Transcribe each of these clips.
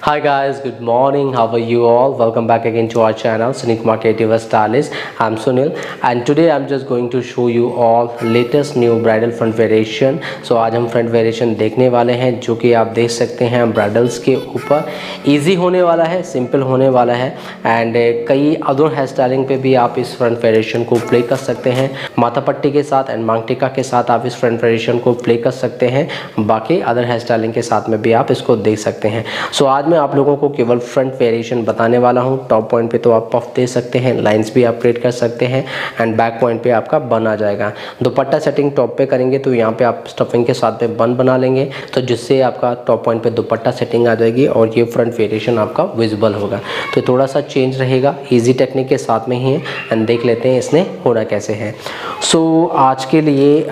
Hi guys, good morning. How are you all? Welcome back again to our channel Sunil Kumar Creative Stylist. I'm Sunil and today I'm just going to show you all latest new bridal front variation. So आज हम front variation देखने वाले हैं जो कि आप देख सकते हैं ब्राइडल्स के ऊपर इजी होने वाला है, सिंपल होने वाला है एंड कई अदर हेयर स्टाइलिंग पे भी आप इस फ्रंट वेरिएशन को प्ले कर सकते हैं। माथा पट्टी के साथ एंड मांग टिक्का के साथ आप इस फ्रंट वेरिएशन को प्ले कर सकते हैं। बाकी अदर हेयर स्टाइलिंग के साथ में भी आप इसको देख सकते हैं। सो आज मैं आप लोगों को केवल फ्रंट वेरिएशन बताने वाला हूं। टॉप पॉइंट पे तो आप पफ दे सकते हैं, लाइंस भी आप क्रिएट कर सकते हैं एंड बैक पॉइंट पे आपका बन आ जाएगा। दुपट्टा सेटिंग टॉप पे करेंगे तो यहाँ पे आप स्टफिंग के साथ में बन बना लेंगे तो जिससे आपका टॉप पॉइंट पे दुपट्टा सेटिंग आ जाएगी और ये फ्रंट वेरिएशन आपका विजिबल होगा। तो थोड़ा सा चेंज रहेगा, ईजी टेक्निक के साथ में ही है एंड देख लेते हैं इसने होना कैसे है। सो आज के लिए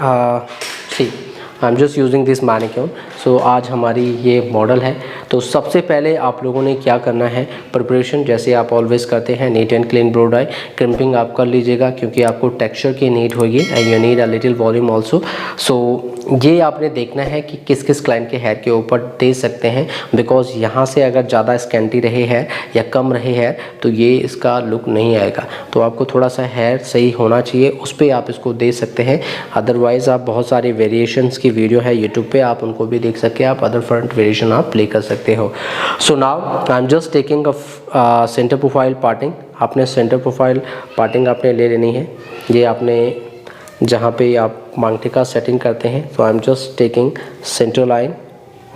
I am just using this manicure. So आज हमारी ये मॉडल है। तो सबसे पहले आप लोगों ने क्या करना है, प्रिपरेशन जैसे आप ऑलवेज करते हैं, neat and clean blow dry crimping आप कर लीजिएगा क्योंकि आपको टेक्सचर की नीड होगी and you need a little volume also. So ये आपने देखना है कि किस किस क्लाइंट के हेयर के ऊपर दे सकते हैं बिकॉज यहाँ से अगर ज़्यादा स्कैंटी रहे हैं या कम रहे हैं तो ये इसका लुक नहीं आएगा। तो आपको थोड़ा सा हेयर सही होना चाहिए, उस पर आप इसको दे सकते हैं। अदरवाइज़ आप बहुत सारे वेरिएशंस की वीडियो है यूट्यूब पे, आप उनको भी देख सकते हैं, आप अदर फ्रंट वेरिएशन आप प्ले कर सकते हो। So now I am just taking a centre profile parting. आपने सेंटर प्रोफाइल पार्टिंग आपने ले लेनी है। ये आपने जहाँ पे आप मांग टिक्का सेटिंग करते हैं तो I am just taking centre line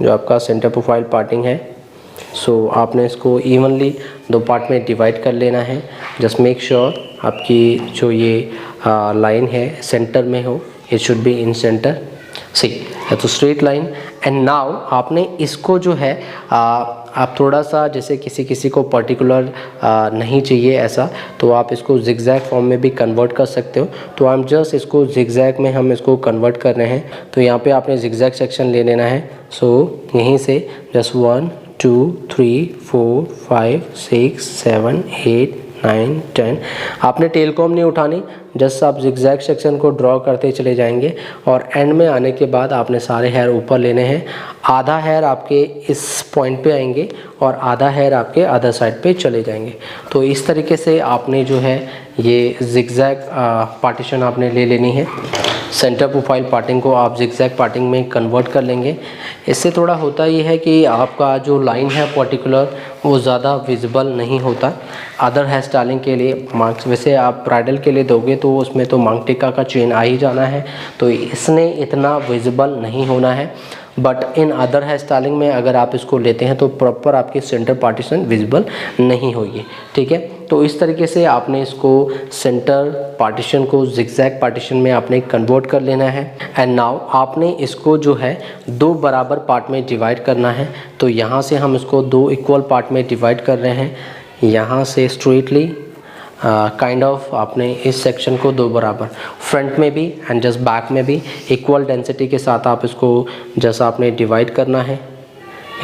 जो आपका सेंटर प्रोफाइल पार्टिंग है। सो आपने इसको इवनली दो पार्ट में डिवाइड कर लेना है। जस्ट मेक श्योर आपकी जो ये लाइन है सेंटर में हो, it should be in centre. See तो स्ट्रेट लाइन एंड नाउ आपने इसको जो है आप थोड़ा सा जैसे किसी को पर्टिकुलर नहीं चाहिए ऐसा तो आप इसको जिगजैग फॉर्म में भी कन्वर्ट कर सकते हो। तो आई एम जस्ट इसको जिगजैग में हम इसको कन्वर्ट कर रहे हैं। तो यहाँ पे आपने जिगजैग सेक्शन ले लेना है। सो यहीं से जस्ट 1 2 3 4 5 6 7 8 9 10 आपने टेल कॉम नहीं उठानी, जस्ट आप जिगजैग सेक्शन को ड्रॉ करते चले जाएंगे और एंड में आने के बाद आपने सारे हेयर ऊपर लेने हैं। आधा हेयर आपके इस पॉइंट पे आएंगे और आधा हेयर आपके अदर साइड पे चले जाएंगे। तो इस तरीके से आपने जो है ये जिगजैग पार्टीशन आपने ले लेनी है। सेंटर प्रोफाइल पार्टिंग को आप जिगजैग पार्टिंग में कन्वर्ट कर लेंगे। इससे थोड़ा होता ये है कि आपका जो लाइन है पर्टिकुलर वो ज़्यादा विजिबल नहीं होता। अदर हेयर स्टाइलिंग के लिए मार्क्स वैसे आप ब्राइडल के लिए दोगे तो उसमें तो मांग टिक्का का चेन आ ही जाना है तो इसने इतना विजिबल नहीं होना है। But in other hair styling में अगर आप इसको लेते हैं तो प्रॉपर आपकी सेंटर पार्टीशन विजिबल नहीं होगी। ठीक है, तो इस तरीके से आपने इसको सेंटर पार्टीशन को जिगजैग पार्टीशन में आपने कन्वर्ट कर लेना है। एंड नाउ आपने इसको जो है दो बराबर पार्ट में डिवाइड करना है। तो यहाँ से हम इसको दो इक्वल पार्ट में डिवाइड कर रहे हैं। यहाँ से स्ट्रेटली काइंड ऑफ आपने इस सेक्शन को दो बराबर फ्रंट में भी एंड जस्ट बैक में भी इक्वल डेंसिटी के साथ आप इसको जैसा आपने डिवाइड करना है।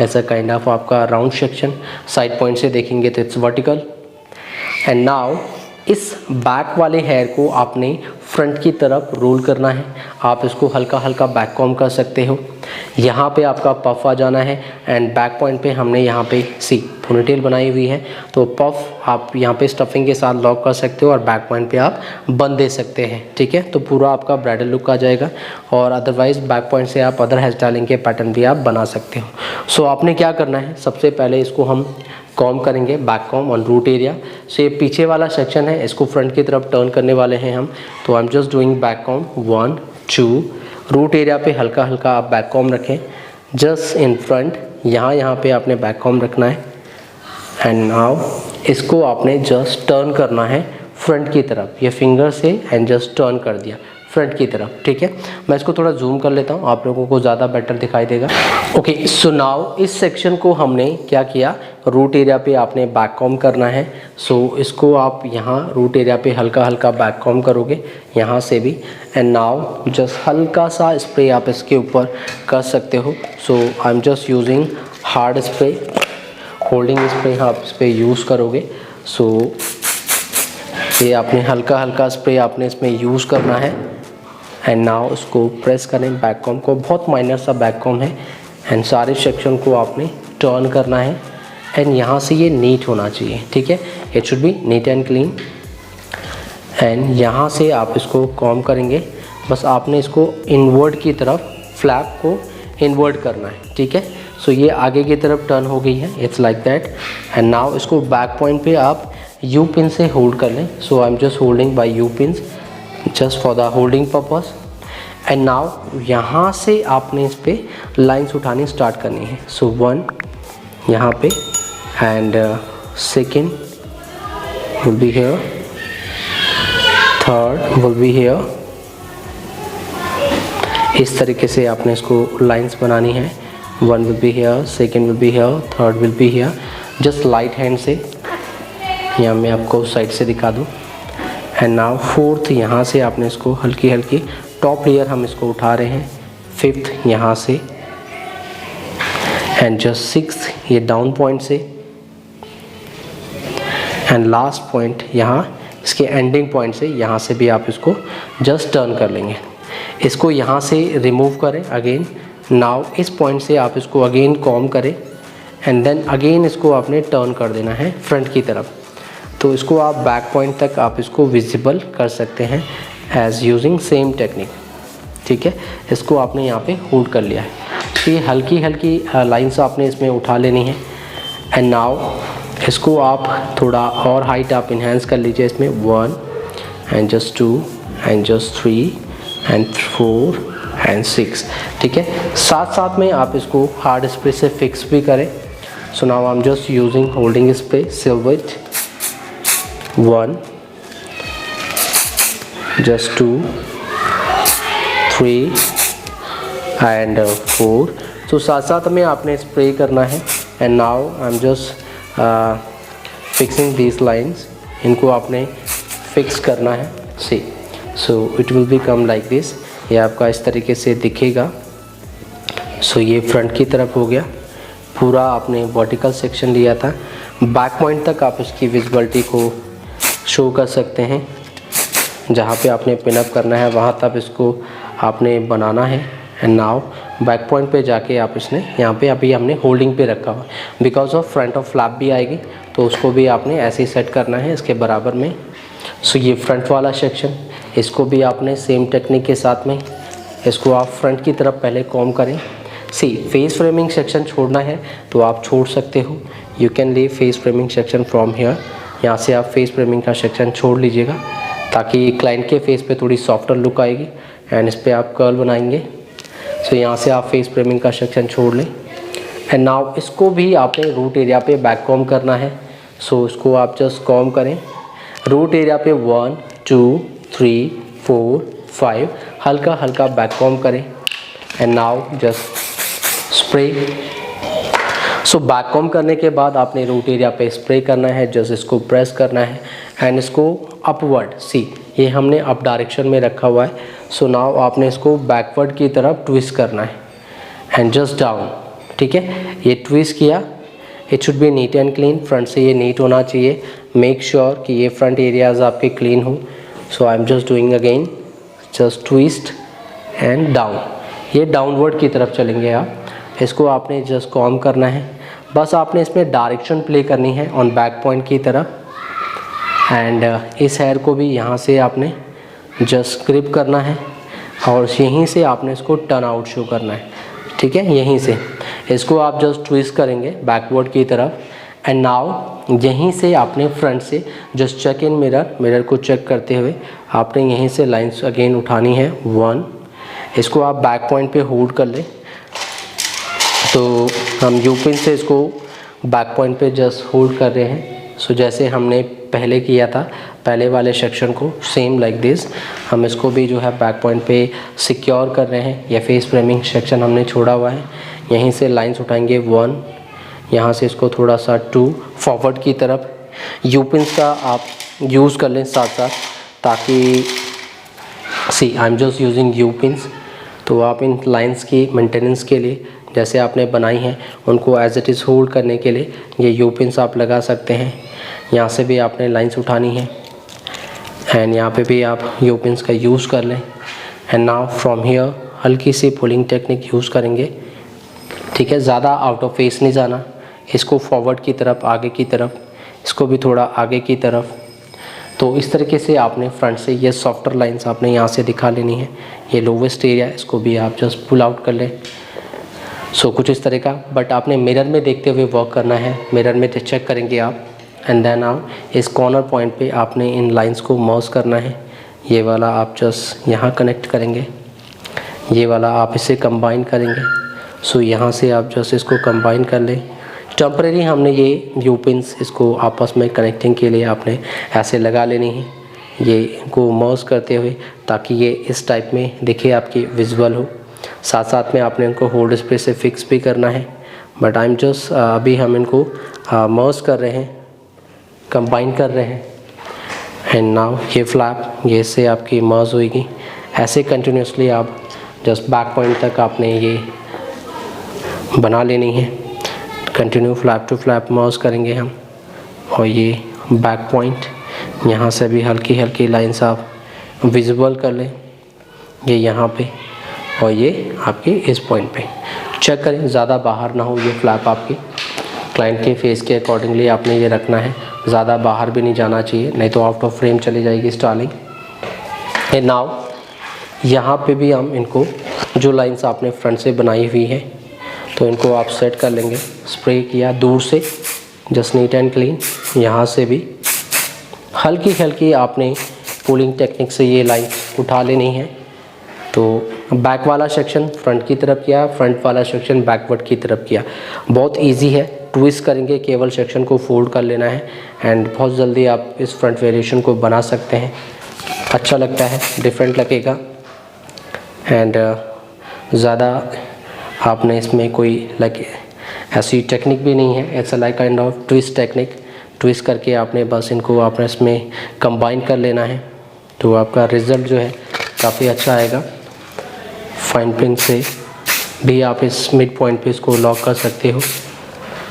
ऐसा काइंड ऑफ आपका राउंड सेक्शन साइड पॉइंट से देखेंगे तो इट्स वर्टिकल। एंड नाउ इस बैक वाले हेयर को आपने फ्रंट की तरफ रोल करना है। आप इसको हल्का हल्का बैक कॉम्ब कर सकते हो। यहाँ पे आपका पफ आ जाना है एंड बैक पॉइंट पे हमने यहाँ पे सी पोनीटेल बनाई हुई है तो पफ आप यहाँ पे स्टफिंग के साथ लॉक कर सकते हो और बैक पॉइंट पे आप बन दे सकते हैं। ठीक है, तो पूरा आपका ब्राइडल लुक आ जाएगा और अदरवाइज़ बैक पॉइंट से आप अदर हेयर स्टाइलिंग के पैटर्न भी आप बना सकते हो। सो आपने क्या करना है, सबसे पहले इसको हम कॉम करेंगे, back comb on root area. So ये पीछे वाला सेक्शन है, इसको फ्रंट की तरफ टर्न करने वाले हैं हम। तो I am just doing back comb 1 2 root area पे हल्का हल्का आप बैक कॉम रखें जस्ट इन फ्रंट। यहाँ पे आपने बैक कॉम रखना है एंड नाउ इसको आपने जस्ट टर्न करना है फ्रंट की तरफ। ये फिंगर से एंड जस्ट टर्न कर दिया फ्रंट की तरफ। ठीक है, मैं इसको थोड़ा जूम कर लेता हूँ, आप लोगों को ज़्यादा बेटर दिखाई देगा। ओके, सो नाउ इस सेक्शन को हमने क्या किया, रूट एरिया पे आपने बैक कॉम करना है। सो इसको आप यहाँ रूट एरिया पे हल्का हल्का बैक कॉम करोगे यहाँ से भी एंड नाउ जस्ट हल्का सा स्प्रे आप इसके ऊपर कर सकते हो। So I am just using hard spray, holding spray आप इस पर यूज़ करोगे। सो ये आपने हल्का हल्का स्प्रे आपने इसमें यूज़ करना है एंड नाउ इसको प्रेस करें बैक कॉम को, बहुत माइनर सा बैक कॉम है। एंड सारे सेक्शन को आपने टर्न करना है एंड यहाँ से ये नीट होना चाहिए, ठीक है, it should B NEET and clean. And यहाँ से आप इसको कॉम करेंगे, बस आपने इसको इनवर्ड की तरफ फ्लैप को इनवर्ड करना है, ठीक है। सो ये आगे की तरफ टर्न हो गई है, it's like that. And now इसको बैक पॉइंट पे आप यू पिन से होल्ड कर लें। So I am just holding by U pin just for the holding purpose. And now यहाँ से आपने इस पे लाइंस उठानी स्टार्ट करनी है। सो 1 यहाँ पे and second will be here, third will be here. इस तरीके से आपने इसको लाइंस बनानी है। 1 will be here, second will be here, third will be here. Just light hand से, यहाँ मैं आपको साइड से दिखा दूँ। एंड नाउ फोर्थ यहाँ से आपने इसको हल्की हल्की टॉप लेयर हम इसको उठा रहे हैं, फिफ्थ यहाँ से एंड जस्ट सिक्स्थ ये डाउन पॉइंट से एंड लास्ट पॉइंट यहाँ इसके एंडिंग पॉइंट से, यहाँ से भी आप इसको जस्ट टर्न कर लेंगे। इसको यहाँ से रिमूव करें अगेन। नाउ इस पॉइंट से आप इसको अगेन कॉम करें एंड देन अगेन इसको आपने टर्न कर देना है फ्रंट की तरफ। तो इसको आप बैक पॉइंट तक आप इसको विजिबल कर सकते हैं एज यूजिंग सेम टेक्निक, ठीक है। इसको आपने यहाँ पे होल्ड कर लिया है। तो ये हल्की हल्की लाइंस आपने इसमें उठा लेनी है। एंड नाउ इसको आप थोड़ा और हाइट आप इन्हेंस कर लीजिए इसमें, 1 and just 2 and just 3 and 4 and 6, ठीक है। साथ साथ में आप इसको हार्ड स्प्रे से फिक्स भी करें। सो now I am just using holding spray silver 1 just 2 3 and 4। तो साथ साथ में आपने स्प्रे करना है। And now I am just fixing these lines, इनको आपने फिक्स करना है। See so it will be come like this, ये आपका इस तरीके से दिखेगा। सो ये फ्रंट की तरफ हो गया, पूरा आपने वर्टिकल सेक्शन लिया था। बैक पॉइंट तक आप इसकी विजिबिलिटी को शो कर सकते हैं। जहाँ पे आपने पिनअप करना है वहाँ तक इसको आपने बनाना है। एंड नाउ बैक पॉइंट पे जाके आप इसने यहाँ पे अभी हमने होल्डिंग पे रखा हुआ, because of front of flap भी आएगी तो उसको भी आपने ऐसे ही सेट करना है इसके बराबर में। सो ये फ्रंट वाला सेक्शन, इसको भी आपने सेम टेक्निक के साथ में इसको आप फ्रंट की तरफ पहले कॉम करें। सी फेस फ्रेमिंग सेक्शन छोड़ना है तो आप छोड़ सकते हो, you can leave face framing section from here. यहाँ से आप फेस फ्रेमिंग का सेक्शन छोड़ लीजिएगा ताकि क्लाइंट के फेस पे थोड़ी सॉफ्टर लुक आएगी एंड इस पर आप कर्ल बनाएंगे। सो यहाँ से आप फेस फ्रेमिंग का सेक्शन छोड़ लें। एंड नाउ इसको भी आपने रूट एरिया पे बैक कॉम करना है। सो इसको आप जस्ट कॉम करें रूट एरिया पे 1 2 3 4 5, हल्का हल्का बैक कॉम करें। And now just spray. So back com करने के बाद आपने रूट एरिया पे स्प्रे करना है, जस्ट इसको प्रेस करना है एंड इसको अपवर्ड, सी ये हमने अप डायरेक्शन में रखा हुआ है। सो नाउ आपने इसको बैकवर्ड की तरफ ट्विस्ट करना है एंड जस्ट डाउन, ठीक है। ये ट्विस्ट किया, it should B NEET and clean, front से ये नीट होना चाहिए। मेक श्योर कि ये फ्रंट एरियाज आपके क्लीन हो। So I am just doing again, just twist and down, ये डाउनवर्ड की तरफ चलेंगे आप। इसको आपने जस्ट कॉम करना है, बस आपने इसमें डायरेक्शन प्ले करनी है ऑन बैक पॉइंट की तरफ। एंड इस हेयर को भी यहाँ से आपने जस्ट ग्रिप करना है और यहीं से आपने इसको टर्न आउट शो करना है, ठीक है। यहीं से इसको आप जस्ट ट्विस्ट करेंगे बैकवर्ड की तरफ। एंड नाउ यहीं से आपने फ्रंट से जस्ट चेक इन मिरर को चेक करते हुए आपने यहीं से लाइंस अगेन उठानी है 1। इसको आप बैक पॉइंट पे होल्ड कर लें। तो हम यू पिन से इसको बैक पॉइंट पे जस्ट होल्ड कर रहे हैं। सो जैसे हमने पहले किया था पहले वाले सेक्शन को, सेम लाइक दिस हम इसको भी जो है बैक पॉइंट पे सिक्योर कर रहे हैं। यह फेस फ्रेमिंग सेक्शन हमने छोड़ा हुआ है, यहीं से लाइंस उठाएंगे 1, यहाँ से इसको थोड़ा सा 2 फॉरवर्ड की तरफ। यू पिन्स का आप यूज़ कर लें साथ साथ, ताकि see I am just using U pins. तो आप इन लाइंस की मेंटेनेंस के लिए जैसे आपने बनाई हैं उनको एज इट इज़ होल्ड करने के लिए ये यू पिन्स आप लगा सकते हैं। यहाँ से भी आपने लाइंस उठानी है एंड यहाँ पे भी आप यू पिन्स का यूज़ कर लें। एंड नाउ फ्रॉम हियर हल्की सी पुलिंग टेक्निक यूज़ करेंगे, ठीक है। ज़्यादा आउट ऑफ फेस नहीं जाना, इसको फॉरवर्ड की तरफ, आगे की तरफ, इसको भी थोड़ा आगे की तरफ। तो इस तरीके से आपने फ्रंट से ये सॉफ्टर लाइंस आपने यहाँ से दिखा लेनी है। ये लोवेस्ट एरिया, इसको भी आप जस्ट पुल आउट कर लें। सो कुछ इस तरह का, बट आपने मिरर में देखते हुए वर्क करना है। मिरर में चेक करेंगे आप, एंड देन आप इस कॉर्नर पॉइंट पे आपने इन लाइंस को मर्ज करना है। ये वाला आप जस्ट यहाँ कनेक्ट करेंगे, ये वाला आप इसे कंबाइन करेंगे। सो यहाँ से आप जस्ट इसको कंबाइन कर लें। टेम्परेरी हमने ये यू पिन्स इसको आपस में कनेक्टिंग के लिए आपने ऐसे लगा लेनी है, ये इनको मर्ज करते हुए, ताकि ये इस टाइप में दिखे, आपकी विजुअल हो। साथ साथ में आपने इनको होल्ड स्प्रे से फिक्स भी करना है, बट आई एम जस्ट अभी हम इनको मर्ज कर रहे हैं, कंबाइन कर रहे हैं। एंड नाउ ये फ्लैप ये से आपकी मर्ज होगी। ऐसे कंटिन्यूसली आप जस्ट बैक पॉइंट तक आपने ये बना लेनी है। कंटिन्यू फ्लैप टू फ्लैप मर्ज करेंगे हम। और ये बैक पॉइंट यहाँ से भी हल्की हल्की लाइंस आप विजिबल कर लें, ये यहाँ पे और ये आपके इस पॉइंट पे। चेक करें ज़्यादा बाहर ना हो ये फ्लैप, आपकी क्लाइंट के फेस के अकॉर्डिंगली आपने ये रखना है। ज़्यादा बाहर भी नहीं जाना चाहिए, नहीं तो आउट ऑफ फ्रेम चली जाएगी स्टाइलिंग। एंड नाउ यहाँ पे भी हम इनको जो लाइंस आपने फ्रंट से बनाई हुई है तो इनको आप सेट कर लेंगे। स्प्रे किया दूर से, जस्ट नीट एंड क्लीन। यहाँ से भी हल्की हल्की आपने पुलिंग टेक्निक से ये लाइन उठा लेनी है। तो बैक वाला सेक्शन फ्रंट की तरफ किया, फ्रंट वाला सेक्शन बैकवर्ड की तरफ किया। बहुत इजी है, ट्विस्ट करेंगे, केवल सेक्शन को फोल्ड कर लेना है एंड बहुत जल्दी आप इस फ्रंट वेरिएशन को बना सकते हैं। अच्छा लगता है, डिफरेंट लगेगा। एंड ज़्यादा आपने इसमें कोई ऐसी टेक्निक भी नहीं है, it's like kind of twist technique. Twist करके आपने बस इनको आपने इसमें कंबाइन कर लेना है, तो आपका रिज़ल्ट जो है काफ़ी अच्छा आएगा। फाइन पिन से भी आप इस मिड पॉइंट पे इसको लॉक कर सकते हो।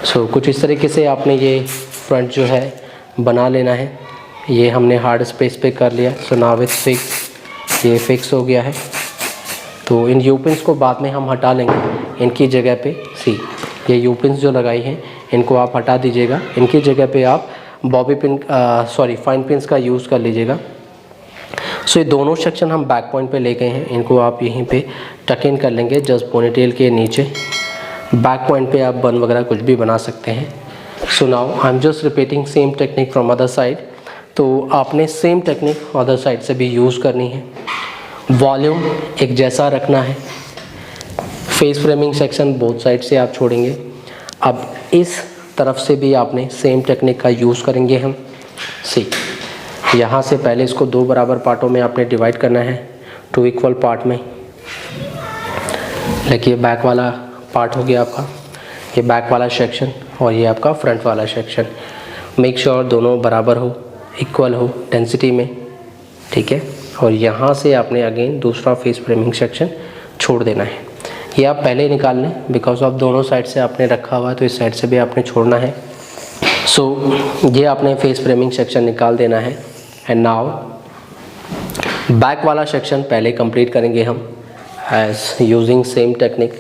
सो कुछ इस तरीके से आपने ये फ्रंट जो है बना लेना है। ये हमने हार्ड स्पेस पे कर लिया। सो नाउ इट्स फिक्स, ये फिक्स हो गया है। तो इन यू पिन्स को बाद में हम हटा लेंगे। इनकी जगह पे ये यू पिन्स जो लगाई हैं इनको आप हटा दीजिएगा। इनकी जगह पे आप बॉबी पिन फाइन पिन्स का यूज़ कर लीजिएगा। सो ये दोनों सेक्शन हम बैक पॉइंट पे ले गए हैं, इनको आप यहीं पे टक इन कर लेंगे जस्ट पोनीटेल के नीचे। बैक पॉइंट पे आप बन वगैरह कुछ भी बना सकते हैं। सो now I am just repeating same technique from other side. तो आपने सेम टेक्निक अदर साइड से भी यूज़ करनी है। वॉल्यूम एक जैसा रखना है। Face framing section both side से आप छोड़ेंगे। अब इस तरफ से भी आपने सेम टेक्निक का यूज़ करेंगे हम। यहाँ से पहले इसको 2 बराबर पार्टों में आपने डिवाइड करना है, 2 इक्वल पार्ट में। देखिए बैक वाला पार्ट हो गया आपका, ये बैक वाला सेक्शन और ये आपका फ्रंट वाला सेक्शन। मेक श्योर दोनों बराबर हो, इक्वल हो डेंसिटी में, ठीक है। और यहाँ से आपने अगेन दूसरा फेस फ्रेमिंग सेक्शन छोड़ देना है। ये आप पहले निकाल लें, बिकॉज ऑफ दोनों साइड से आपने रखा हुआ है तो इस साइड से भी आपने छोड़ना है। सो ये आपने फेस फ्रेमिंग सेक्शन निकाल देना है। एंड नाउ बैक वाला सेक्शन पहले कंप्लीट करेंगे हम एज यूजिंग सेम टेक्निक।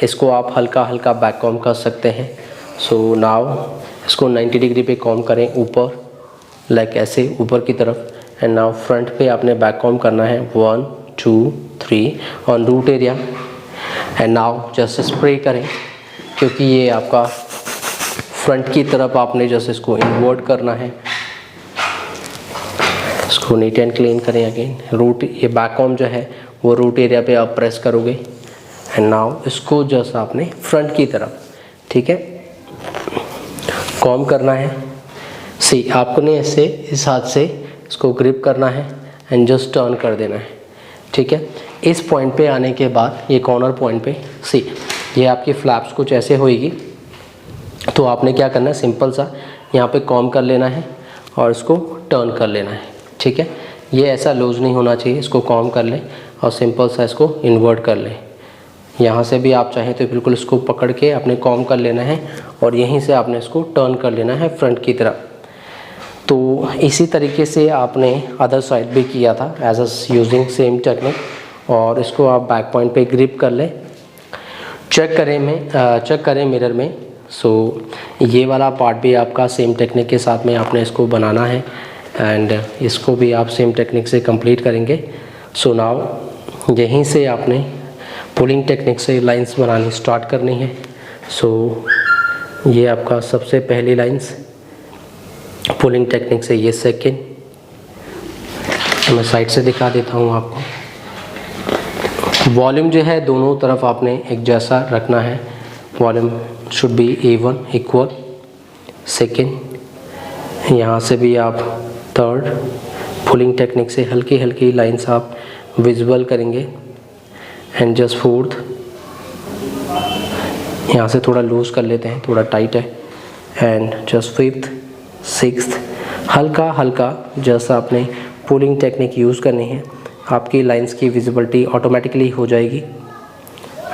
इसको आप हल्का हल्का बैक कॉम कर सकते हैं। सो नाउ इसको 90 डिग्री पे कॉम करें ऊपर, लाइक ऐसे ऊपर की तरफ। एंड नाउ फ्रंट पे आपने बैक कॉम करना है 1 2 3 on root area. And now just spray करें, क्योंकि ये आपका फ्रंट की तरफ आपने जस्ट इसको इन्वर्ट करना है। इसको नीट एंड क्लीन करें अगेन। रूट ये बैक कॉम जो है वो रूट एरिया पे आप प्रेस करोगे। एंड नाउ इसको जस्ट आपने फ्रंट की तरफ, ठीक है, कॉम करना है। आपने ऐसे इस हाथ से इसको ग्रिप करना है एंड जस्ट टर्न कर देना है, ठीक है। इस पॉइंट पे आने के बाद ये कॉर्नर पॉइंट पे ये आपकी फ्लैप्स कुछ ऐसे होएगी। तो आपने क्या करना है, सिंपल सा यहाँ पे कॉम कर लेना है और इसको टर्न कर लेना है, ठीक है। ये ऐसा लूज नहीं होना चाहिए, इसको कॉम कर लें और सिंपल सा इसको इन्वर्ट कर लें। यहाँ से भी आप चाहें तो बिल्कुल इसको पकड़ के आपने कॉम कर लेना है और यहीं से आपने इसको टर्न कर लेना है फ्रंट की तरफ। तो इसी तरीके से आपने अदर साइड भी किया था as a using same technique. और इसको आप बैक पॉइंट पे ग्रिप कर लें। चेक करें मिरर में। सो ये वाला पार्ट भी आपका सेम टेक्निक के साथ में आपने इसको बनाना है एंड इसको भी आप सेम टेक्निक से कंप्लीट करेंगे। सो नाउ यहीं से आपने पुलिंग टेक्निक से लाइंस बनानी स्टार्ट करनी है। सो ये आपका सबसे पहली लाइंस पुलिंग टेक्निक से, ये सेकेंड। मैं साइड से दिखा देता हूँ आपको। वॉल्यूम जो है दोनों तरफ आपने एक जैसा रखना है। Volume should be even equal. Second, यहाँ से भी आप थर्ड पुलिंग टेक्निक से हल्की हल्की लाइंस आप विजुअल करेंगे एंड जस्ट फोर्थ, यहाँ से थोड़ा लूज कर लेते हैं, थोड़ा टाइट है एंड जस्ट फिफ्थ, सिक्स्थ, हल्का हल्का जैसा आपने पुलिंग टेक्निक यूज़ करनी है। आपकी लाइंस की विजिबिलिटी ऑटोमेटिकली हो जाएगी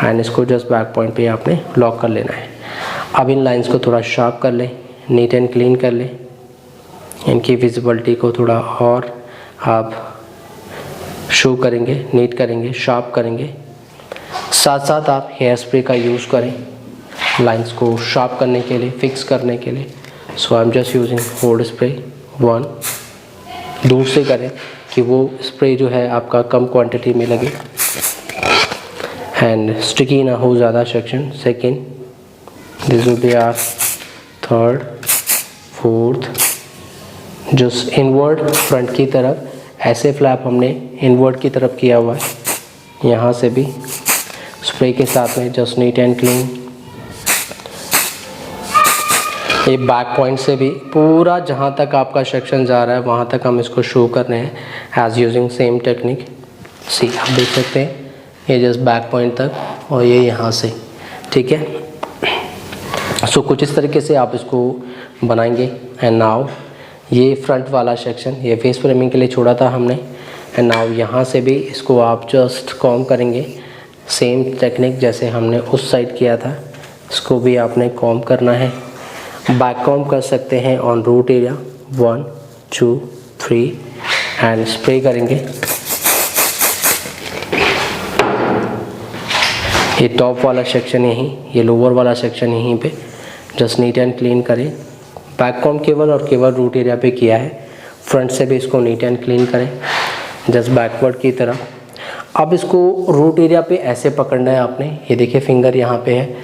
एंड इसको जस्ट बैक पॉइंट पे आपने लॉक कर लेना है। अब इन लाइंस को थोड़ा शार्प कर लें, नीट एंड क्लीन कर लें। इनकी विजिबिलिटी को थोड़ा और आप शो करेंगे, नीट करेंगे, शार्प करेंगे। साथ साथ आप हेयर स्प्रे का यूज़ करें लाइंस को शार्प करने के लिए, फिक्स करने के लिए। So I am just using hold spray 1। दूर से करें कि वो स्प्रे जो है आपका कम क्वांटिटी में लगे एंड स्टिकी ना हो ज़्यादा section. Second, this will be our third, fourth, just inward front की तरफ ऐसे फ्लैप हमने इनवर्ड की तरफ किया हुआ है। यहाँ से भी स्प्रे के साथ में जस्ट नीट एंड क्लीन। ये बैक पॉइंट से भी पूरा जहाँ तक आपका सेक्शन जा रहा है वहाँ तक हम इसको शो कर रहे हैं एज यूजिंग सेम टेक्निक। सी आप देख सकते हैं ये जस्ट बैक पॉइंट तक और ये यहाँ से, ठीक है। सो कुछ इस तरीके से आप इसको बनाएंगे। एंड नाउ ये फ्रंट वाला सेक्शन ये फेस फ्रेमिंग के लिए छोड़ा था हमने एंड नाउ यहाँ से भी इसको आप जस्ट कॉम करेंगे सेम टेक्निक जैसे हमने उस साइड किया था। इसको भी आपने कॉम करना है। बैक कॉम कर सकते हैं on root area 1 2 3 and spray करेंगे। ये टॉप वाला सेक्शन यहीं, ये लोअर वाला सेक्शन यहीं पे जस्ट नीट एंड क्लीन करें। बैक कॉम केवल और केवल रूट एरिया पे किया है। फ्रंट से भी इसको नीट एंड क्लीन करें जस्ट बैकवर्ड की तरफ। अब इसको रूट एरिया पे ऐसे पकड़ना है आपने। ये देखिए फिंगर यहाँ पे है,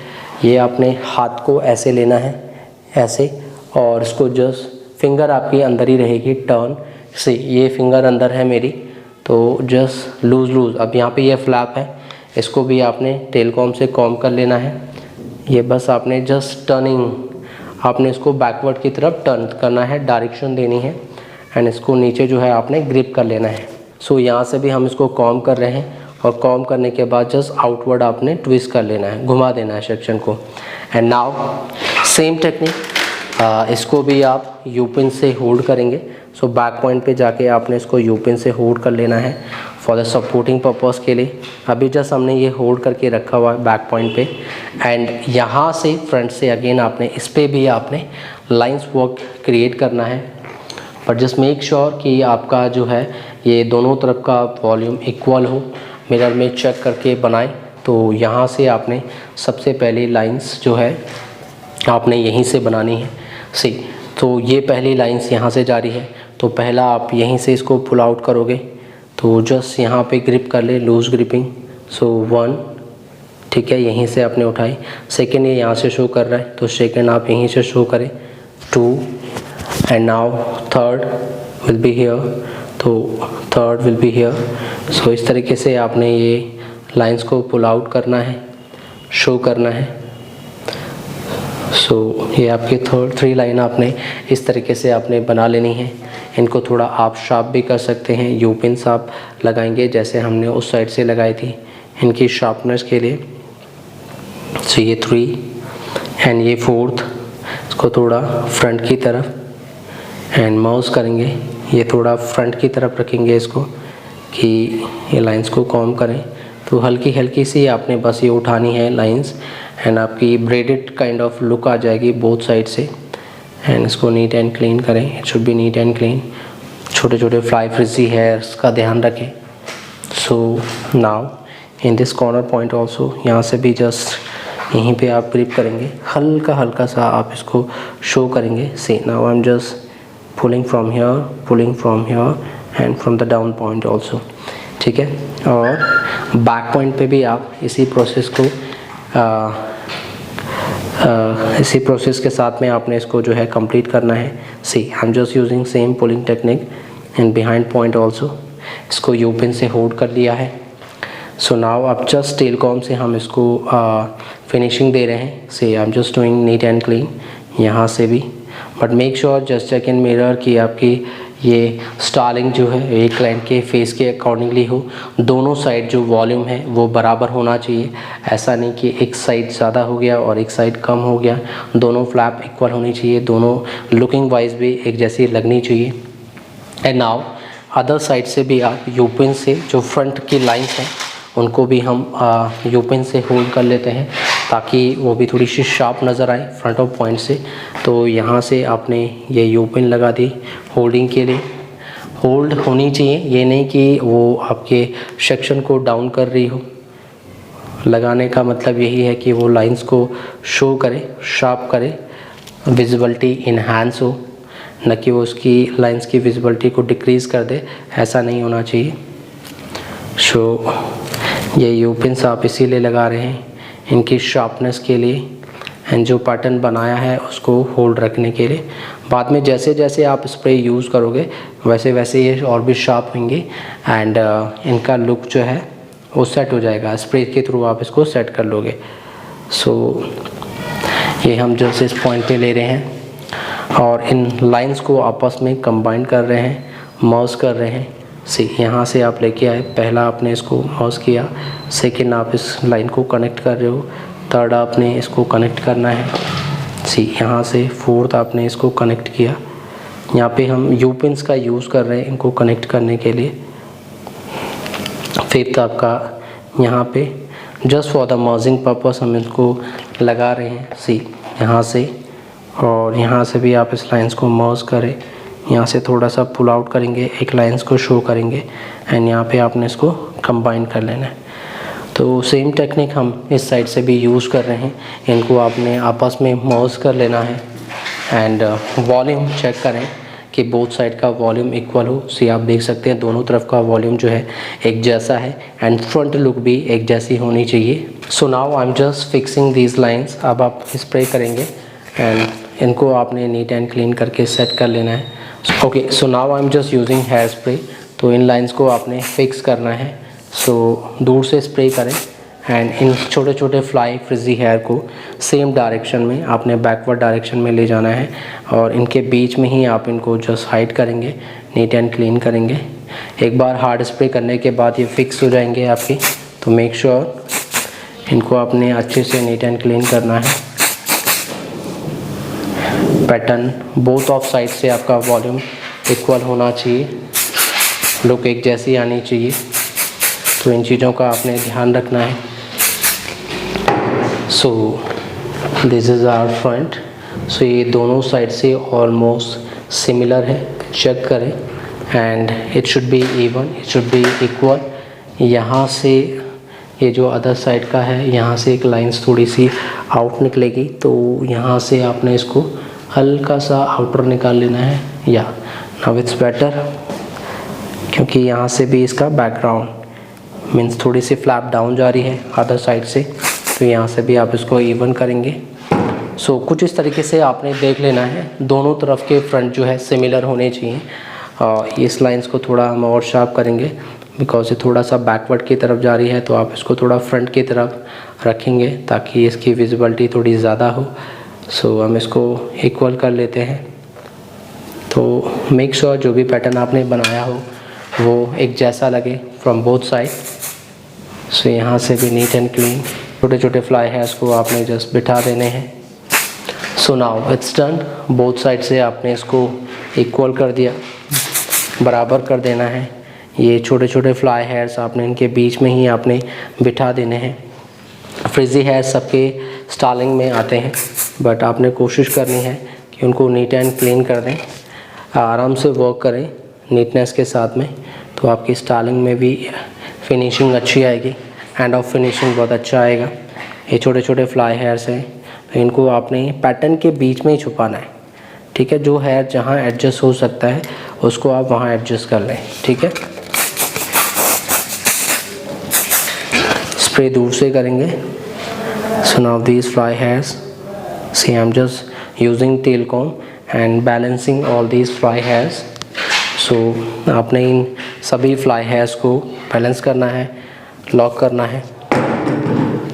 ये आपने हाथ को ऐसे लेना है ऐसे, और इसको जस्ट फिंगर आपकी अंदर ही रहेगी टर्न से। ये फिंगर अंदर है मेरी, तो जस्ट लूज़। अब यहाँ पे ये फ्लैप है, इसको भी आपने टेल कॉम से कॉम कर लेना है। ये बस आपने जस्ट टर्निंग, आपने इसको बैकवर्ड की तरफ टर्न करना है, डायरेक्शन देनी है एंड इसको नीचे जो है आपने ग्रिप कर लेना है। सो यहाँ से भी हम इसको कॉम कर रहे हैं और कॉम करने के बाद जस्ट आउटवर्ड आपने ट्विस्ट कर लेना है, घुमा देना है सेक्शन को। एंड नाउ सेम टेक्निक, इसको भी आप यू पिन से होल्ड करेंगे। सो बैक पॉइंट पे जाके आपने इसको यू पिन से होल्ड कर लेना है फॉर द सपोर्टिंग पर्पस के लिए। अभी जस्ट हमने ये होल्ड करके रखा हुआ है बैक पॉइंट पे एंड यहाँ से फ्रंट से अगेन आपने इस पर भी आपने लाइंस वर्क क्रिएट करना है। बट जस्ट मेक श्योर कि आपका जो है ये दोनों तरफ का वॉल्यूम इक्वल हो। मिरर में चेक करके बनाएं। तो यहाँ से आपने सबसे पहली लाइंस जो है आपने यहीं से बनानी है। सी तो ये पहली लाइंस यहाँ से जारी है, तो पहला आप यहीं से इसको पुल आउट करोगे तो जस्ट यहाँ पे ग्रिप कर ले, लूज ग्रिपिंग। सो 1, ठीक है, यहीं से आपने उठाई। सेकेंड ये यहाँ से शो कर रहा है तो सेकेंड आप यहीं से शो करें 2 and now third will be here, तो थर्ड विल बी हियर। सो इस तरीके से आपने ये लाइंस को पुल आउट करना है, शो करना है। सो ये आपके 3 लाइन आपने इस तरीके से आपने बना लेनी है। इनको थोड़ा आप शार्प भी कर सकते हैं, यू पिन्स आप लगाएंगे जैसे हमने उस साइड से लगाई थी इनकी शार्पनेस के लिए। सो ये 3 एंड ये 4th, इसको थोड़ा फ्रंट की तरफ एंड माउस करेंगे, ये थोड़ा फ्रंट की तरफ रखेंगे इसको कि ये लाइंस को कॉम करें। तो हल्की हल्की सी आपने बस ये उठानी है लाइंस एंड आपकी ब्रेडेड काइंड ऑफ लुक आ जाएगी बोथ साइड से। एंड इसको नीट एंड क्लीन करें, it should B NEET and clean. छोटे छोटे फ्लाई फ्रिजी हेयर्स का ध्यान रखें। So now in this corner point also, यहाँ से भी जस्ट यहीं पे आप ग्रिप करेंगे, हल्का हल्का सा आप इसको शो करेंगे। See now I am just pulling from here and from the down point also, ठीक है। और बैक पॉइंट पे भी आप इसी प्रोसेस को इसी प्रोसेस के साथ में आपने इसको जो है कंप्लीट करना है। See I am just using same pulling technique and behind point also, इसको यू पिन से होल्ड कर लिया है। सो नाउ अब जस्ट टेल कॉम से हम इसको फिनिशिंग दे रहे हैं। See I am just doing neat and clean यहाँ से भी, but make sure just check in mirror कि आपकी ये स्टालिंग जो है ये क्लाइंट के फेस के अकॉर्डिंगली हो। दोनों साइड जो वॉल्यूम है वो बराबर होना चाहिए, ऐसा नहीं कि एक साइड ज़्यादा हो गया और एक साइड कम हो गया। दोनों फ्लैप इक्वल होनी चाहिए, दोनों लुकिंग वाइज भी एक जैसी लगनी चाहिए। एंड नाउ अदर साइड से भी आप यूपिन से जो फ्रंट की लाइंस हैं उनको भी हम यूपिन से होल्ड कर लेते हैं ताकि वो भी थोड़ी सी शार्प नज़र आए फ्रंट ऑफ पॉइंट से। तो यहाँ से आपने ये यूपिन लगा दी होल्डिंग के लिए। होल्ड होनी चाहिए, ये नहीं कि वो आपके सेक्शन को डाउन कर रही हो। लगाने का मतलब यही है कि वो लाइंस को शो करे, शार्प करे, विजिबिलिटी इन्हांस हो, न कि वो उसकी लाइंस की विजिबिलिटी को डिक्रीज़ कर दे, ऐसा नहीं होना चाहिए। सो ये यूपिन्स आप इसीलिए लगा रहे हैं इनकी शार्पनेस के लिए एंड जो पैटर्न बनाया है उसको होल्ड रखने के लिए। बाद में जैसे जैसे आप स्प्रे यूज़ करोगे वैसे वैसे ये और भी शार्प होंगे एंड इनका लुक जो है वो सेट हो जाएगा। स्प्रे के थ्रू आप इसको सेट कर लोगे। सो ये हम जस्ट इस पॉइंट पे ले रहे हैं और इन लाइंस को आपस में कंबाइन कर रहे हैं, मर्ज कर रहे हैं। सी यहाँ से आप लेके आए, पहला आपने इसको मर्ज किया, सेकेंड आप इस लाइन को कनेक्ट कर रहे हो, थर्ड आपने इसको कनेक्ट करना है। सी यहाँ से फोर्थ आपने इसको कनेक्ट किया। यहाँ पे हम यू पिन्स का यूज़ कर रहे हैं इनको कनेक्ट करने के लिए। फिफ्थ आपका यहाँ पे just for the merging purpose हम इसको लगा रहे हैं। सी यहाँ से और यहाँ से भी आप इस लाइंस को मर्ज करें, यहाँ से थोड़ा सा पुल आउट करेंगे, एक लाइंस को शो करेंगे एंड यहाँ पे आपने इसको कंबाइन कर लेना है। तो सेम टेक्निक हम इस साइड से भी यूज़ कर रहे हैं, इनको आपने आपस में मर्ज कर लेना है एंड वॉल्यूम चेक करें कि बोथ साइड का वॉल्यूम इक्वल हो। सी आप देख सकते हैं दोनों तरफ का वॉल्यूम जो है एक जैसा है एंड फ्रंट लुक भी एक जैसी होनी चाहिए। So now I am just fixing these lines. अब आप स्प्रे करेंगे एंड इनको आपने नीट एंड क्लीन करके सेट कर लेना है। Okay, so now I am just using hair spray. तो इन लाइंस को आपने फिक्स करना है। सो दूर से स्प्रे करें एंड इन छोटे छोटे फ्लाई फ्रिजी हेयर को सेम डायरेक्शन में आपने बैकवर्ड डायरेक्शन में ले जाना है और इनके बीच में ही आप इनको जस्ट हाइड करेंगे, नीट एंड क्लीन करेंगे। एक बार हार्ड स्प्रे करने के बाद ये फिक्स हो जाएंगे आपकी, तो मेक श्योर इनको आपने अच्छे से नीट एंड क्लीन करना है। पैटर्न बोथ ऑफ साइड से आपका वॉल्यूम इक्वल होना चाहिए, लुक एक जैसी आनी चाहिए। तो इन चीज़ों का आपने ध्यान रखना है। So this is our front. So ये दोनों साइड से ऑलमोस्ट सिमिलर है, चेक करें and it should be even, it should be equal. यहाँ से ये जो अदर साइड का है यहाँ से एक लाइंस थोड़ी सी आउट निकलेगी, तो यहाँ से आपने इसको हल्का सा आउटर निकाल लेना है। या नाउ इट्स बेटर, क्योंकि यहाँ से भी इसका बैकग्राउंड मीन्स थोड़ी सी फ्लैप डाउन जा रही है अदर साइड से, तो यहाँ से भी आप इसको इवन करेंगे। सो कुछ इस तरीके से आपने देख लेना है, दोनों तरफ के फ्रंट जो है सिमिलर होने चाहिए। इस लाइंस को थोड़ा हम और शार्प करेंगे बिकॉज ये थोड़ा सा बैकवर्ड की तरफ जा रही है, तो आप इसको थोड़ा फ्रंट की तरफ रखेंगे ताकि इसकी विजिबिलिटी थोड़ी ज़्यादा हो। सो हम इसको इक्वल कर लेते हैं। तो मेक श्योर जो भी पैटर्न आपने बनाया हो वो एक जैसा लगे फ्रॉम बोथ साइड। सो यहाँ से भी नीट एंड क्लीन छोटे छोटे फ्लाई हेयर्स को आपने जस्ट बिठा देने हैं। So now it's done. Both side से आपने इसको इक्वल कर दिया, बराबर कर देना है। ये छोटे छोटे फ्लाई हेयर्स आपने इनके बीच में ही आपने बिठा देने हैं। फ्रिजी हेयर सबके स्टाइलिंग में आते हैं, बट आपने कोशिश करनी है कि उनको नीट एंड क्लीन कर दें, आराम से वर्क करें नीटनेस के साथ में, तो आपकी स्टाइलिंग में भी फिनिशिंग अच्छी आएगी, एंड ऑफ फिनिशिंग बहुत अच्छा आएगा। ये छोटे छोटे फ्लाई हेयर्स हैं, तो इनको आपने पैटर्न के बीच में ही छुपाना है, ठीक है। जो हेयर जहाँ एडजस्ट हो सकता है उसको आप वहाँ एडजस्ट कर लें, ठीक है। स्प्रे दूर से करेंगे। So now these fly hairs, see I'm just using tail comb and balancing all these fly hairs. so आपने इन सभी fly hairs को बैलेंस करना है, लॉक करना है।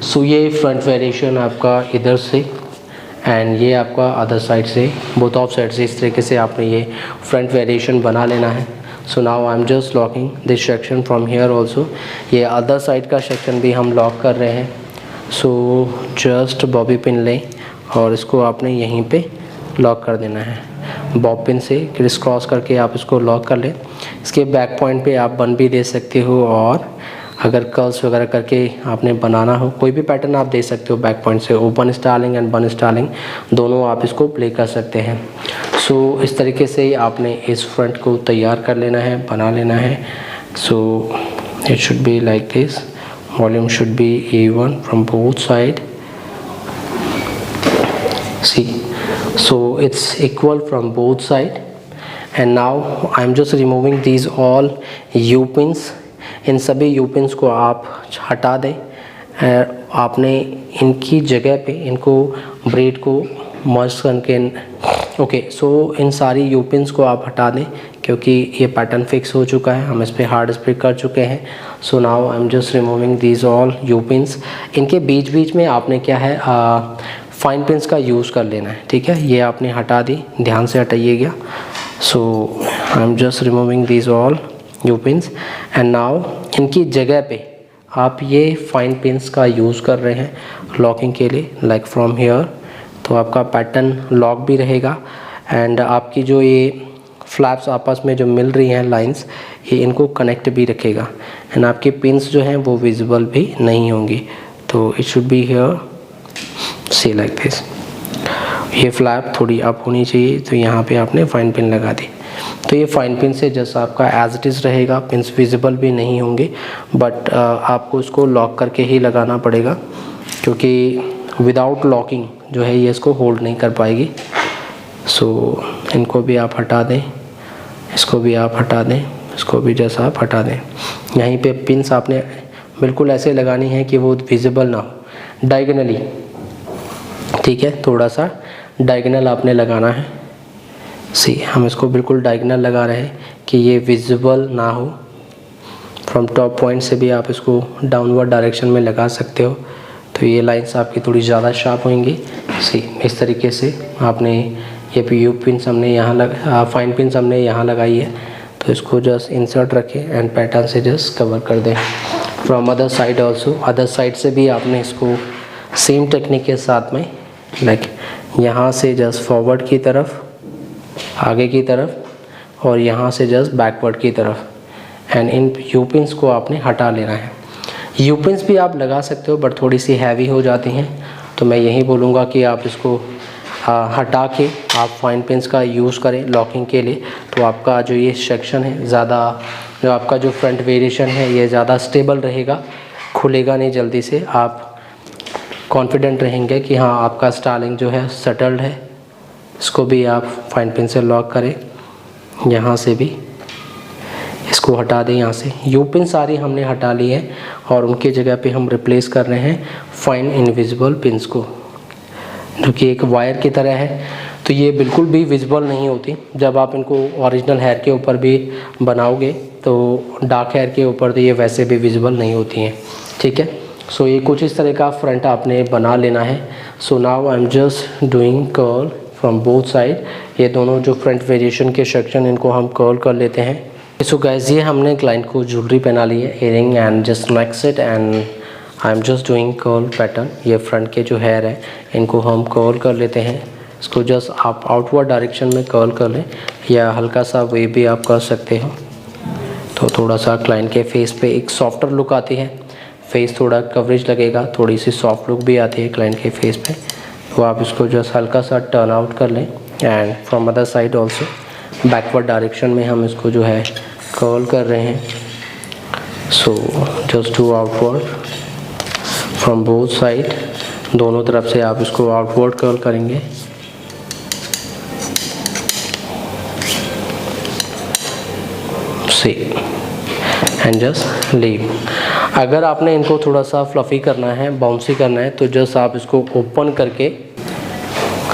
सो ये फ्रंट वेरिएशन आपका इधर से एंड ये आपका अदर साइड से, बोथ ऑफ साइड से इस तरीके से आपने ये फ्रंट वेरिएशन बना लेना है। So now I am just locking this section from here also. ये अदर साइड का सेक्शन भी हम लॉक कर रहे हैं। सो जस्ट बॉबी पिन लें और इसको आपने यहीं पे लॉक कर देना है। बॉब पिन से क्रिस क्रॉस करके आप इसको लॉक कर लें। इसके बैक पॉइंट पे आप बन भी दे सकते हो, और अगर कर्ल्स वगैरह करके आपने बनाना हो, कोई भी पैटर्न आप दे सकते हो बैक पॉइंट से। ओपन स्टाइलिंग एंड बन स्टाइलिंग दोनों आप इसको प्ले कर सकते हैं। सो इस तरीके से आपने इस फ्रंट को तैयार कर लेना है, बना लेना है। So it should be like this, volume should be even from both side. See, so it's equal from both side, and now I'm just removing these all U-pins। इन सभी U-pins को आप हटा दें। आपने इनकी जगह पे इनको ब्रेड को मर्ज करके, ओके, सो इन सारी U-pins को आप हटा दें क्योंकि ये पैटर्न फिक्स हो चुका है, हम इस पर हार्ड स्प्रे कर चुके हैं। सो now I am just removing these all U-pins। इनके बीच बीच में आपने क्या है, फाइन पिन्स का यूज़ कर लेना है, ठीक है। ये आपने हटा दी, ध्यान से हटाइएगा। So I am just removing these all U-pins and now इनकी जगह पे आप ये फाइन पिन्स का यूज़ कर रहे हैं लॉकिंग के लिए, लाइक फ्रॉम हियर। तो आपका पैटर्न लॉक भी रहेगा एंड आपकी जो ये फ्लैप्स आपस में जो मिल रही हैं लाइंस, ये इनको कनेक्ट भी रखेगा एंड आपके पिन्स जो हैं वो विजिबल भी नहीं होंगी। तो it should be here, see like this. ये फ्लैप थोड़ी अप होनी चाहिए, तो यहाँ पे आपने फाइन पिन लगा दी। तो ये फाइन पिन से जस्ट आपका एज इट इज़ रहेगा, पिन्स विजिबल भी नहीं होंगे, बट आपको इसको लॉक करके ही लगाना पड़ेगा क्योंकि विदाउट लॉकिंग जो है ये इसको होल्ड नहीं कर पाएगी। सो इनको भी आप हटा दें, इसको भी आप हटा दें, इसको भी जैसा आप हटा दें। यहीं पे पिन्स आपने बिल्कुल ऐसे लगानी है कि वो विजिबल ना हो, डायगनली, ठीक है। थोड़ा सा डायगनल आपने लगाना है। सी, हम इसको बिल्कुल डायगनल लगा रहे हैं कि ये विजिबल ना हो। फ्रॉम टॉप पॉइंट से भी आप इसको डाउनवर्ड डायरेक्शन में लगा सकते हो, तो ये लाइंस आपकी थोड़ी ज़्यादा शार्प होंगी। सी, इस तरीके से आपने ये यू पिन्स हमने यहाँ फाइन पिन्स हमने यहाँ लगाई है, तो इसको जस्ट इंसर्ट रखें एंड पैटर्न से जस्ट कवर कर दें। From other side also, other side से भी आपने इसको सेम टेक्निक के साथ में, लाइक यहाँ से जस्ट फॉरवर्ड की तरफ, आगे की तरफ, और यहाँ से जस्ट बैकवर्ड की तरफ, एंड इन U-pins को आपने हटा लेना है। U-pins भी आप लगा सकते हो बट थोड़ी सी हैवी हो जाती हैं, तो मैं यही बोलूँगा कि आप इसको हटा के आप फाइन पिन्स का यूज़ करें लॉकिंग के लिए। तो आपका जो ये सेक्शन है ज़्यादा, जो आपका जो फ्रंट वेरिएशन है ये ज़्यादा स्टेबल रहेगा, खुलेगा नहीं जल्दी से। आप कॉन्फिडेंट रहेंगे कि हाँ आपका स्टाइलिंग जो है सेटल्ड है। इसको भी आप फाइन पिन से लॉक करें, यहाँ से भी इसको हटा दें। यहाँ से U-pin सारी हमने हटा ली है और उनके जगह पे हम रिप्लेस कर रहे हैं फाइन इनविजिबल पिन्स को, जो कि एक वायर की तरह है। तो ये बिल्कुल भी विजिबल नहीं होती। जब आप इनको ओरिजिनल हेयर के ऊपर भी बनाओगे तो डार्क हेयर के ऊपर तो ये वैसे भी विजिबल नहीं होती हैं, ठीक है। सो ये कुछ इस तरह का फ्रंट आपने बना लेना है। So now I am just doing curl from both side. ये दोनों जो फ्रंट वेरिएशन के सेक्शन, इनको हम कर्ल कर लेते हैं। सो गाइस, ये हमने क्लाइंट को ज्वेलरी पहना ली है, earring and just neck set, and I am just doing curl pattern. ये फ्रंट के जो हेयर है इनको हम कर्ल कर लेते हैं। इसको जस्ट आप आउटवर्ड डायरेक्शन में कर्ल कर लें या हल्का सा वे भी आप कर सकते हो, तो थोड़ा सा क्लाइंट के फेस पे एक सॉफ्टर लुक आती है। फेस थोड़ा कवरेज लगेगा, थोड़ी सी सॉफ्ट लुक भी आती है क्लाइंट के फेस पे। तो आप इसको जस्ट हल्का सा टर्न आउट कर लें and from other side also backward direction में हम इसको जो है कर्ल कर रहे हैं। So just do outward from both side, दोनों तरफ से आप इसको आउटवर्ड कर्ल करेंगे। सी एंड जस्ट लीव। अगर आपने इनको थोड़ा सा फ्लफ़ी करना है, बाउंसी करना है, तो जस्ट आप इसको ओपन करके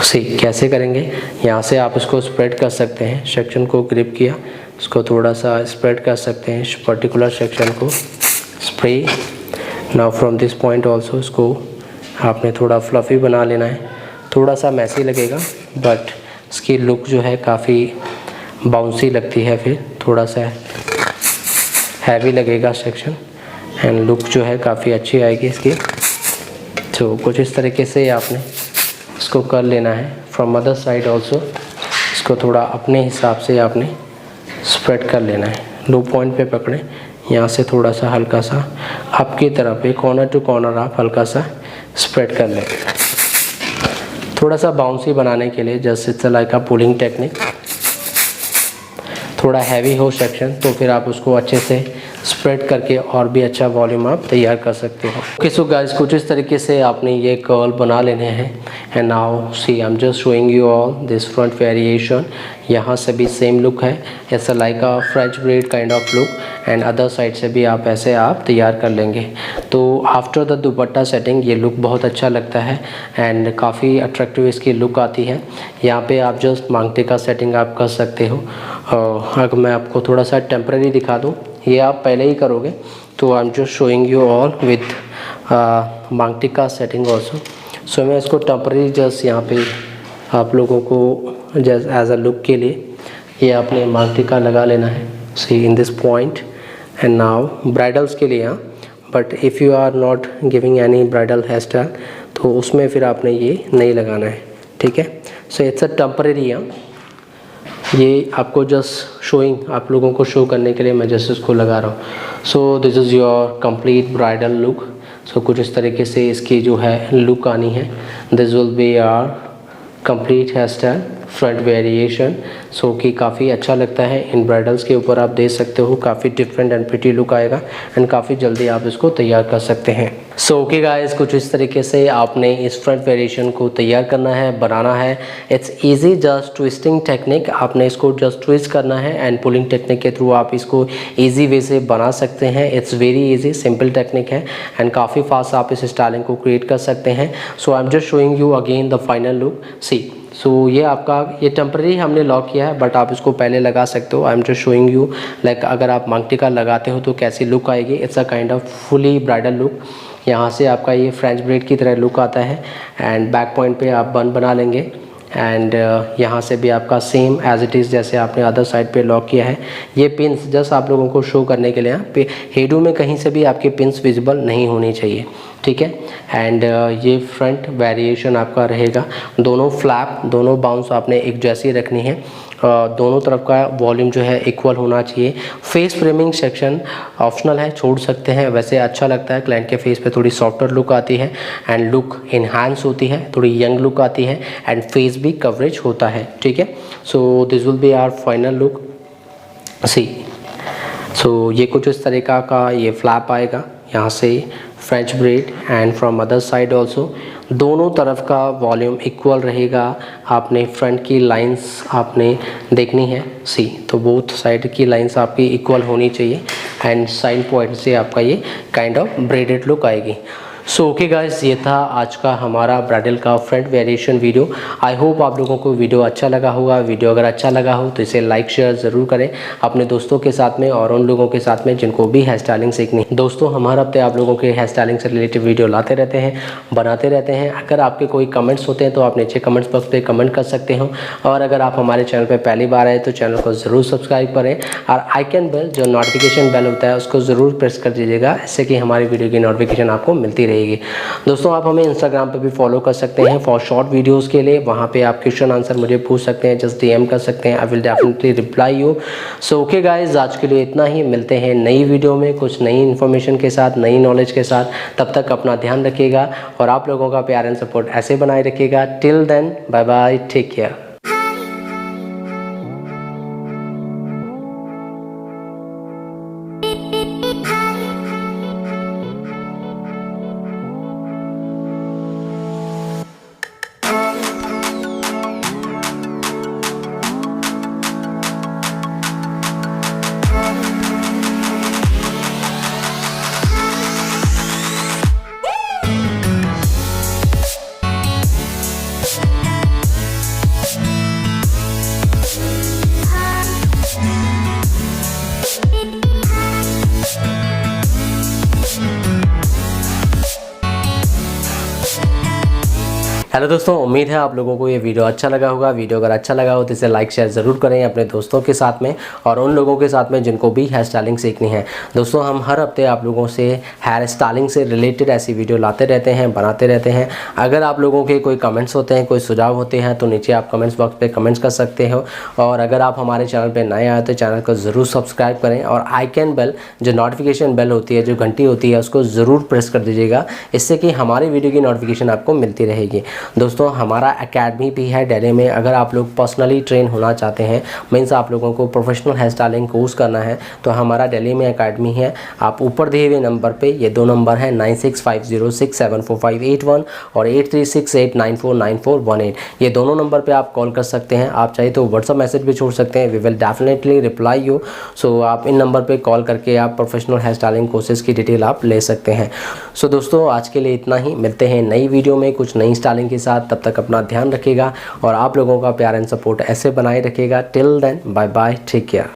सी कैसे करेंगे, यहाँ से आप इसको स्प्रेड कर सकते हैं। सेक्शन को ग्रिप किया, इसको थोड़ा सा स्प्रेड कर सकते हैं, इस पर्टिकुलर सेक्शन को spray. Now from this point also इसको आपने थोड़ा फ्लफ़ी बना लेना है। थोड़ा सा मैसी लगेगा बट इसकी लुक जो है काफ़ी बाउंसी लगती है, फिर थोड़ा सा हैवी लगेगा सेक्शन एंड लुक जो है काफ़ी अच्छी आएगी इसकी। तो कुछ इस तरीके से आपने इसको कर लेना है। फ्रॉम अदर साइड ऑल्सो इसको थोड़ा अपने हिसाब से आपने स्प्रेड कर लेना है। लो पॉइंट पे पकड़ें, यहाँ से थोड़ा सा हल्का सा आपकी तरफ एक कॉर्नर टू कॉर्नर आप हल्का सा स्प्रेड कर लें। थोड़ा सा बाउंसी बनाने के लिए just it's like a pulling technique. थोड़ा हैवी हो सेक्शन तो फिर आप उसको अच्छे से स्प्रेड करके और भी अच्छा वॉल्यूम आप तैयार कर सकते हो। ओके सो गाइस, कुछ इस तरीके से आपने ये कर्ल बना लेने हैं। And now see I am just showing you all this front variation. यहाँ से भी सेम लुक है, ऐसा like a French bread kind of look, and other side से भी आप ऐसे आप तैयार कर लेंगे। तो आफ्टर द दुपट्टा सेटिंग ये लुक बहुत अच्छा लगता है एंड काफ़ी अट्रैक्टिव इसकी लुक आती है। यहाँ पे आप जस्ट मांगटे का सेटिंग आप कर सकते हो। अगर मैं आपको थोड़ा सा टेम्परेरी दिखा दूँ, ये आप पहले ही करोगे, तो I am just showing you all with मांगटे का सेटिंग ऑल्सो। सो मैं इसको टेम्परेरी जस्ट यहाँ पे आप लोगों को जस्ट एज अ लुक के लिए ये आपने मांगटे का लगा लेना है। See in this point and now bridals के लिए, हाँ, but if you are not giving any bridal hair style तो उसमें फिर आपने ये नहीं लगाना है, ठीक है। सो इट्स अ टेम्परेरी, ये आपको जस्ट शोइंग, आप लोगों को शो करने के लिए मैं जस्ट इसको लगा रहा हूँ। So this is your complete bridal look. So कुछ इस तरीके से इसकी जो है लुक आनी है। This will be our complete hair style front variation. So कि काफ़ी अच्छा लगता है, इन ब्राइडल्स के ऊपर आप दे सकते हो, काफ़ी डिफरेंट एंड प्रिटी लुक आएगा एंड काफ़ी जल्दी आप इसको तैयार कर सकते हैं। सो ओके गाइस, कुछ इस तरीके से आपने इस फ्रंट वेरिएशन को तैयार करना है, बनाना है। It's easy, just twisting technique, आपने इसको जस्ट ट्विस्ट करना है एंड पुलिंग टेक्निक के थ्रू आप इसको ईजी वे से बना सकते हैं। It's very easy, simple technique है एंड काफ़ी फास्ट आप इस स्टाइलिंग को क्रिएट कर सकते हैं। So I am just showing you again the final look. See so ये आपका ये टेम्परेरी हमने लॉक किया है, बट आप इसको पहले लगा सकते हो। आई am just showing you like अगर आप मांगटे का लगाते हो तो कैसी लुक आएगी। It's a kind of fully bridal look. यहाँ से आपका ये फ्रेंच ब्रेड की तरह लुक आता है एंड बैक पॉइंट पे आप बन बना लेंगे एंड यहाँ से भी आपका सेम एज इट इज़ जैसे आपने अदर साइड पे लॉक किया है। ये पिंस जस्ट आप लोगों को शो करने के लिए, यहाँ पे हेडू में कहीं से भी आपके पिंस विजिबल नहीं होनी चाहिए, ठीक है। एंड ये फ्रंट वेरिएशन आपका रहेगा। दोनों फ्लैप, दोनों बाउंस आपने एक जैसी रखनी है। दोनों तरफ का वॉल्यूम जो है इक्वल होना चाहिए। फेस फ्रेमिंग सेक्शन ऑप्शनल है, छोड़ सकते हैं, वैसे अच्छा लगता है। क्लाइंट के फेस पे थोड़ी सॉफ्टर लुक आती है एंड लुक इन्हांस होती है, थोड़ी यंग लुक आती है एंड फेस भी कवरेज होता है, ठीक है। So this will be our final look. See so ये कुछ इस तरीका का ये फ्लैप आएगा, यहाँ से French bread and from other side also. दोनों तरफ का वॉल्यूम इक्वल रहेगा। आपने फ्रंट की लाइंस आपने देखनी है, सी तो बोथ साइड की लाइंस आपकी इक्वल होनी चाहिए एंड साइड पॉइंट से आपका ये काइंड ऑफ ब्रेडेड लुक आएगी। सो ओके गाइस, ये था आज का हमारा ब्राइडल का front variation video. I hope आप लोगों को वीडियो अच्छा लगा होगा। वीडियो अगर अच्छा लगा हो तो इसे लाइक शेयर ज़रूर करें अपने दोस्तों के साथ में और उन लोगों के साथ में जिनको भी हेयर स्टाइलिंग सीखनी है। दोस्तों, हम हर हफ्ते आप लोगों के हेयर स्टाइलिंग से रिलेटेड वीडियो लाते रहते हैं, बनाते रहते हैं। अगर आपके कोई कमेंट्स होते हैं तो आप नीचे कमेंट्स बॉक्स पर कमेंट कर सकते हो और अगर आप हमारे चैनल पर पहली बार आए तो चैनल को ज़रूर सब्सक्राइब करें और आइकन बेल जो नोटिफिकेशन बेल होता है उसको ज़रूर प्रेस कर दीजिएगा, इससे कि हमारी वीडियो की नोटिफिकेशन आपको मिलती रहेगी। दोस्तों, आप हमें इंस्टाग्राम पे भी फॉलो कर सकते हैं फॉर शॉर्ट वीडियोस के लिए। वहाँ पे आप क्वेश्चन आंसर मुझे पूछ सकते हैं, जस्ट डीएम कर सकते हैं, I will definitely reply you. So okay guys, आज के लिए इतना ही। मिलते हैं नई वीडियो में कुछ नई इन्फॉर्मेशन के साथ, नई नॉलेज के साथ। तब तक अपना ध्यान रखिएगा और आप लोगों का प्यार एंड सपोर्ट ऐसे बनाए रखिएगा। Till then, bye bye, take care. Hello दोस्तों, उम्मीद है आप लोगों को ये वीडियो अच्छा लगा होगा। वीडियो अगर अच्छा लगा हो तो इसे लाइक शेयर ज़रूर करें अपने दोस्तों के साथ में और उन लोगों के साथ में जिनको भी हेयर स्टाइलिंग सीखनी है। दोस्तों, हम हर हफ्ते आप लोगों से हेयर स्टाइलिंग से रिलेटेड ऐसी वीडियो लाते रहते हैं, बनाते रहते हैं। अगर आप लोगों के कोई कमेंट्स होते हैं, कोई सुझाव होते हैं तो नीचे आप कमेंट्स बॉक्स पर कमेंट्स कर सकते हो। और अगर आप हमारे चैनल पर नए आए तो चैनल को ज़रूर सब्सक्राइब करें और आइकन बेल, जो नोटिफिकेशन बेल होती है, जो घंटी होती है, उसको ज़रूर प्रेस कर दीजिएगा। इससे कि हमारी वीडियो की नोटिफिकेशन आपको मिलती रहेगी। दोस्तों, हमारा एकेडमी भी है दिल्ली में। अगर आप लोग पर्सनली ट्रेन होना चाहते हैं, मीन्स आप लोगों को प्रोफेशनल हेयर स्टाइलिंग कोर्स करना है, तो हमारा दिल्ली में एकेडमी है। आप ऊपर दिए हुए नंबर पे, ये दो नंबर है 9650674581 और 8368949418, ये दोनों नंबर पे आप कॉल कर सकते हैं। आप चाहे तो व्हाट्सअप मैसेज भी छोड़ सकते हैं, we will definitely reply you. So आप इन नंबर पे कॉल करके आप प्रोफेशनल हेयर स्टाइलिंग कोर्सेज की डिटेल आप ले सकते हैं। सो दोस्तों, आज के लिए इतना ही। मिलते हैं नई वीडियो में कुछ नई स्टाइलिंग के साथ। तब तक अपना ध्यान रखिएगा और आप लोगों का प्यार एंड सपोर्ट ऐसे बनाए रखिएगा। Till then, bye bye, take care.